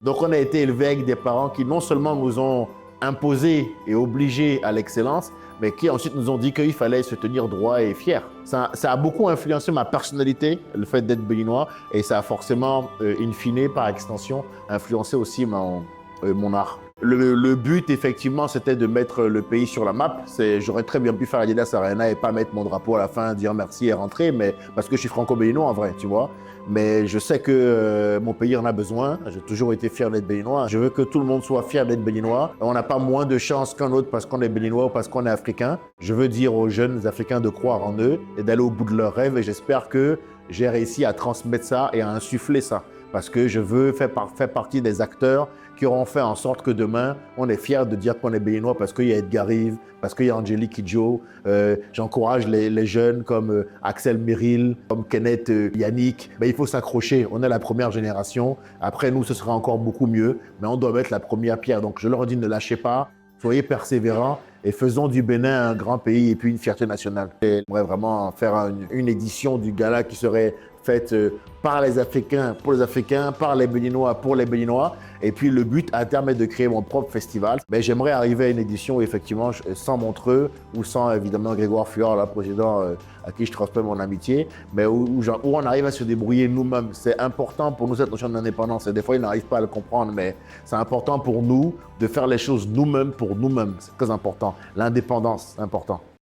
Donc on a été élevé avec des parents qui non seulement nous ont imposés et obligés à l'excellence, mais qui ensuite nous ont dit qu'il fallait se tenir droit et fier. Ça a beaucoup influencé ma personnalité, le fait d'être béninois, et ça a forcément, in fine, par extension, influencé aussi mon art. Le but, effectivement, c'était de mettre le pays sur la map. J'aurais très bien pu faire Adidas Arena et pas mettre mon drapeau à la fin, dire merci et rentrer, mais parce que je suis franco-béninois en vrai, tu vois. Mais je sais que mon pays en a besoin. J'ai toujours été fier d'être béninois. Je veux que tout le monde soit fier d'être béninois. On n'a pas moins de chance qu'un autre parce qu'on est béninois ou parce qu'on est africain. Je veux dire aux jeunes africains de croire en eux et d'aller au bout de leurs rêves. Et j'espère que j'ai réussi à transmettre ça et à insuffler ça. Parce que je veux faire partie des acteurs qui auront fait en sorte que demain, on est fiers de dire qu'on est béninois parce qu'il y a Edgar Rive, parce qu'il y a Angélique Kidjo. J'encourage les jeunes comme Axel Merrill, comme Kenneth Yannick. Il faut s'accrocher. On est la première génération. Après, nous, ce sera encore beaucoup mieux. Mais on doit mettre la première pierre. Donc, je leur dis, ne lâchez pas. Soyez persévérants et faisons du Bénin un grand pays et puis une fierté nationale. J'aimerais vraiment faire une édition du gala qui serait faite par les Africains, pour les Africains, par les Béninois, pour les Béninois. Et puis le but à terme est de créer mon propre festival. Mais j'aimerais arriver à une édition où effectivement, sans Montreux ou sans évidemment Grégoire Fluor, le président à qui je transmets mon amitié, mais où on arrive à se débrouiller nous-mêmes. C'est important pour nous cette notion d'indépendance. Et des fois, ils n'arrivent pas à le comprendre, mais c'est important pour nous de faire les choses nous-mêmes pour nous-mêmes. C'est très important. L'indépendance, c'est important.